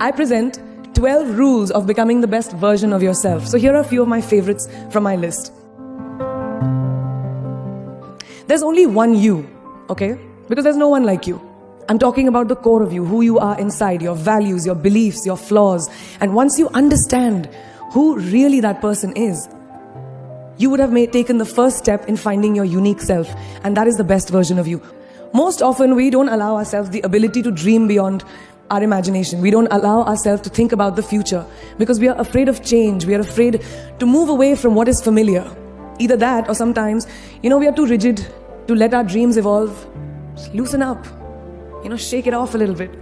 I present 12 rules of becoming the best version of yourself. So here are a few of my favorites from my list. There's only one you, okay? Because there's no one like you. I'm talking about the core of you, who you are inside, your values, your beliefs, your flaws. And once you understand who really that person is, you would have taken the first step in finding your unique self. And that is the best version of you. Most often, we don't allow ourselves the ability to dream beyond our imagination. We don't allow ourselves to think about the future because we are afraid of change. We are afraid to move away from what is familiar. Either that or sometimes, we are too rigid to let our dreams evolve. Just loosen up, shake it off a little bit.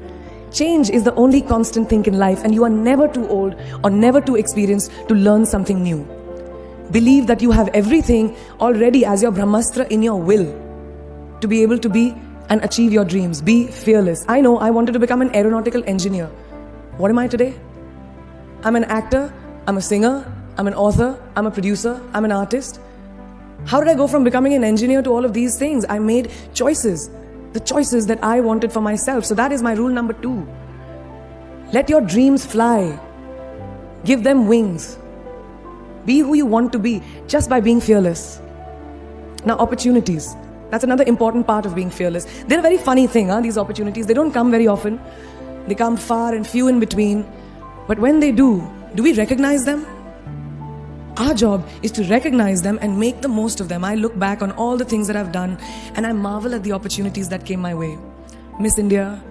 Change is the only constant thing in life, and you are never too old or never too experienced to learn something new. Believe that you have everything already as your Brahmastra in your will to be able to be and achieve your dreams. Be fearless. I know I wanted to become an aeronautical engineer. What am I today? I'm an actor, I'm a singer, I'm an author, I'm a producer, I'm an artist. How did I go from becoming an engineer to all of these things? I made choices, the choices that I wanted for myself. So that is my rule number 2. Let your dreams fly. Give them wings. Be who you want to be just by being fearless. Now, opportunities. That's another important part of being fearless. They're a very funny thing, these opportunities. They don't come very often. They come far and few in between. But when they do we recognize them? Our job is to recognize them and make the most of them. I look back on all the things that I've done and I marvel at the opportunities that came my way. Miss India,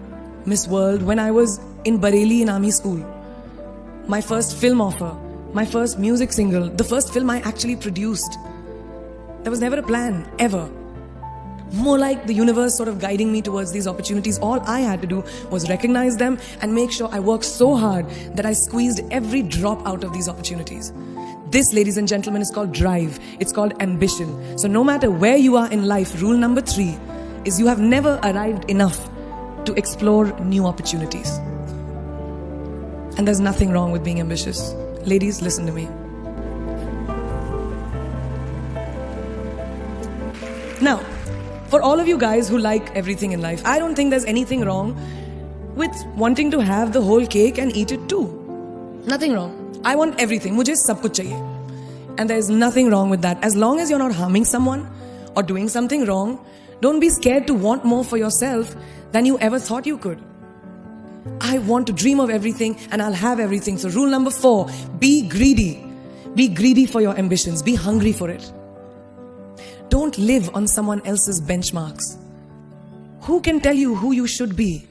Miss World, when I was in Bareilly in army school. My first film offer, my first music single, the first film I actually produced. There was never a plan, ever. More like the universe sort of guiding me towards these opportunities. All I had to do was recognize them and make sure I worked so hard that I squeezed every drop out of these opportunities. This, ladies and gentlemen, is called drive. It's called ambition. So no matter where you are in life, rule number 3 is you have never arrived enough to explore new opportunities. And there's nothing wrong with being ambitious. Ladies, listen to me. Now, for all of you guys who like everything in life, I don't think there's anything wrong with wanting to have the whole cake and eat it too. Nothing wrong. I want everything. Mujhe sab kuch chahiye. And there's nothing wrong with that. As long as you're not harming someone or doing something wrong, don't be scared to want more for yourself than you ever thought you could. I want to dream of everything and I'll have everything. So rule number 4, be greedy. Be greedy for your ambitions. Be hungry for it. Don't live on someone else's benchmarks. Who can tell you who you should be?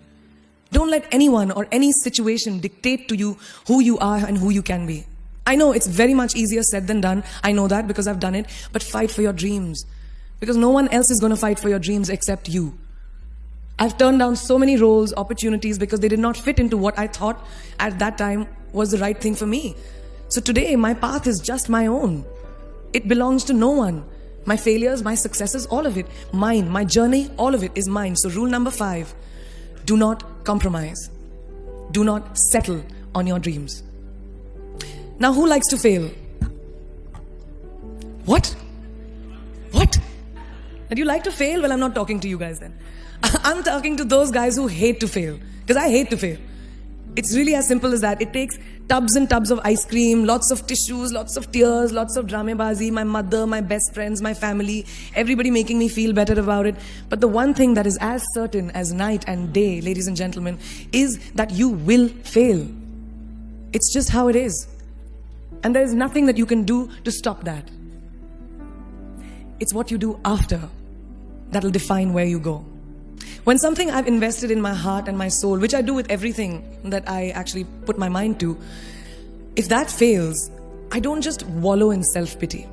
Don't let anyone or any situation dictate to you who you are and who you can be. I know it's very much easier said than done. I know that because I've done it. But fight for your dreams. Because no one else is going to fight for your dreams except you. I've turned down so many roles, opportunities because they did not fit into what I thought at that time was the right thing for me. So today my path is just my own. It belongs to no one. My failures, my successes, all of it, mine. My journey, all of it is mine. So rule number 5, do not compromise. Do not settle on your dreams. Now, who likes to fail? What? And you like to fail? Well, I'm not talking to you guys then. I'm talking to those guys who hate to fail. Because I hate to fail. It's really as simple as that. It takes tubs and tubs of ice cream, lots of tissues, lots of tears, lots of dramebazi, my mother, my best friends, my family, everybody making me feel better about it. But the one thing that is as certain as night and day, ladies and gentlemen, is that you will fail. It's just how it is. And there is nothing that you can do to stop that. It's what you do after that'll define where you go. When something I've invested in my heart and my soul, which I do with everything that I actually put my mind to, if that fails, I don't just wallow in self-pity.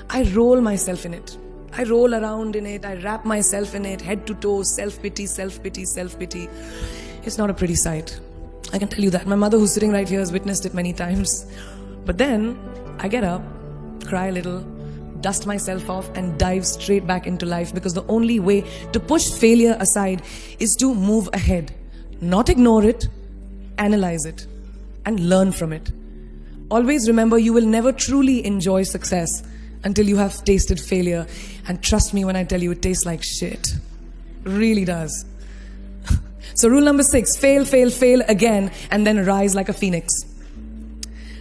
I roll myself in it. I roll around in it. I wrap myself in it, head to toe, self-pity, self-pity, self-pity. It's not a pretty sight. I can tell you that. My mother, who's sitting right here, has witnessed it many times. But then I get up, cry a little, dust myself off and dive straight back into life, because the only way to push failure aside is to move ahead. Not ignore it, analyze it and learn from it. Always remember, you will never truly enjoy success until you have tasted failure. And trust me when I tell you, it tastes like shit. Really does. So rule number 6, fail, fail, fail again, and then rise like a phoenix.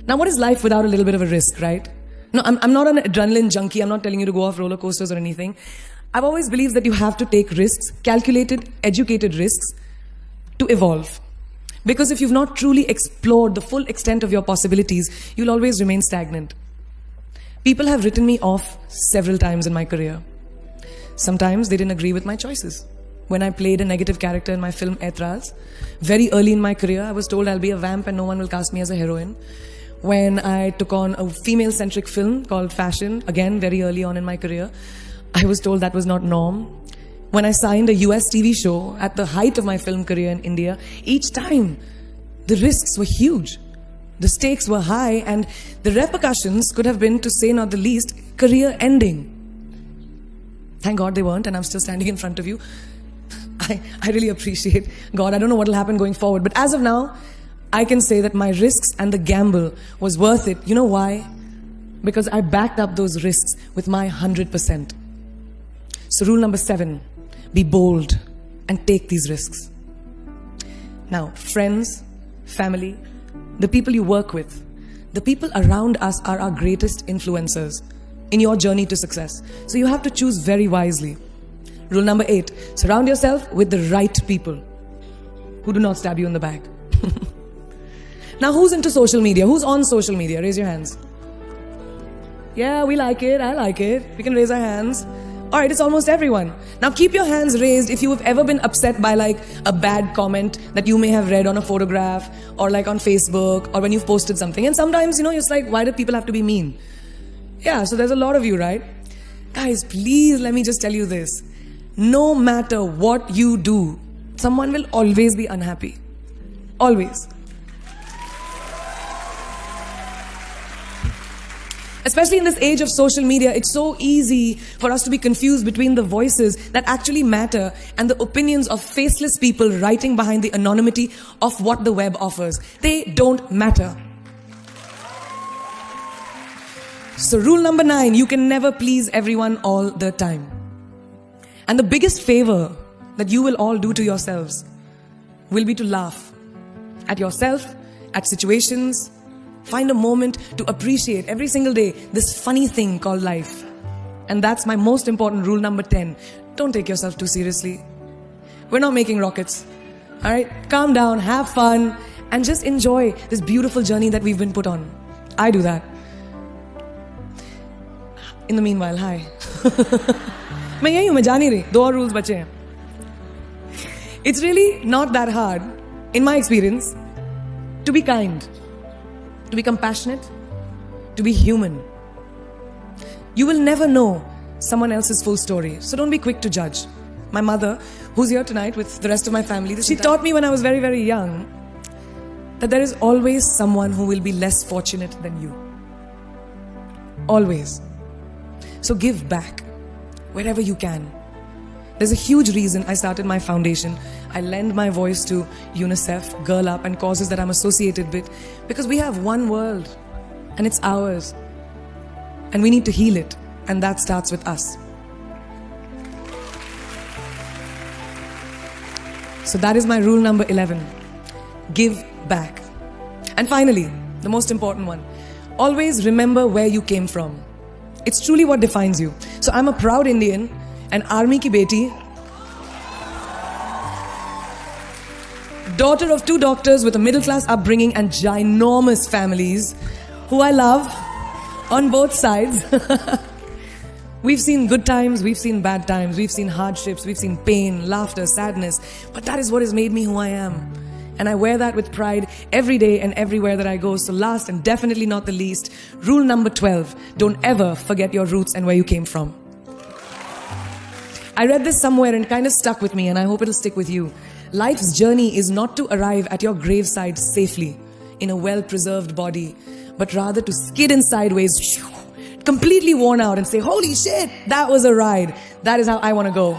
Now, what is life without a little bit of a risk, right? No, I'm not an adrenaline junkie. I'm not telling you to go off roller coasters or anything. I've always believed that you have to take risks, calculated, educated risks, to evolve. Because if you've not truly explored the full extent of your possibilities, you'll always remain stagnant. People have written me off several times in my career. Sometimes they didn't agree with my choices. When I played a negative character in my film Aetrals, very early in my career, I was told I'll be a vamp and no one will cast me as a heroine. When I took on a female-centric film called Fashion, again, very early on in my career, I was told that was not norm. When I signed a US TV show at the height of my film career in India, each time the risks were huge. The stakes were high and the repercussions could have been, to say not the least, career ending. Thank God they weren't, and I'm still standing in front of you. I really appreciate God. I don't know what will happen going forward, but as of now, I can say that my risks and the gamble was worth it. You know why? Because I backed up those risks with my 100%. So rule number 7, be bold and take these risks. Now, friends, family, the people you work with, the people around us are our greatest influencers in your journey to success. So you have to choose very wisely. Rule number 8, surround yourself with the right people who do not stab you in the back. Now, who's into social media? Who's on social media? Raise your hands. Yeah, we like it. I like it. We can raise our hands. All right, it's almost everyone. Now keep your hands raised if you have ever been upset by like a bad comment that you may have read on a photograph or like on Facebook or when you've posted something. And sometimes, it's like, why do people have to be mean? Yeah, so there's a lot of you, right? Guys, please let me just tell you this. No matter what you do, someone will always be unhappy. Always. Especially in this age of social media, it's so easy for us to be confused between the voices that actually matter and the opinions of faceless people writing behind the anonymity of what the web offers. They don't matter. So rule number 9, you can never please everyone all the time. And the biggest favor that you will all do to yourselves will be to laugh at yourself, at situations. Find a moment to appreciate every single day this funny thing called life. And that's my most important rule number 10. Don't take yourself too seriously. We're not making rockets. All right? Calm down, have fun, and just enjoy this beautiful journey that we've been put on. I do that. In the meanwhile, hi. मैं यही हूँ, मैं जा नहीं रही. 2 और rules बचे हैं. It's really not that hard, in my experience, to be kind. To be compassionate, to be human. You will never know someone else's full story, so don't be quick to judge. My mother, who's here tonight with the rest of my family, she taught me when I was very, very young that there is always someone who will be less fortunate than you. Always. So give back wherever you can. There's a huge reason I started my foundation. I lend my voice to UNICEF, Girl Up, and causes that I'm associated with because we have one world and it's ours. And we need to heal it. And that starts with us. So that is my rule number 11. Give back. And finally, the most important one. Always remember where you came from. It's truly what defines you. So I'm a proud Indian, an army ki beti, daughter of 2 doctors with a middle-class upbringing and ginormous families who I love on both sides. We've seen good times, we've seen bad times, we've seen hardships, we've seen pain, laughter, sadness. But that is what has made me who I am. And I wear that with pride every day and everywhere that I go. So last and definitely not the least, rule number 12, don't ever forget your roots and where you came from. I read this somewhere and it kind of stuck with me, and I hope it'll stick with you. Life's journey is not to arrive at your graveside safely in a well-preserved body, but rather to skid in sideways, completely worn out, and say, holy shit, that was a ride. That is how I want to go.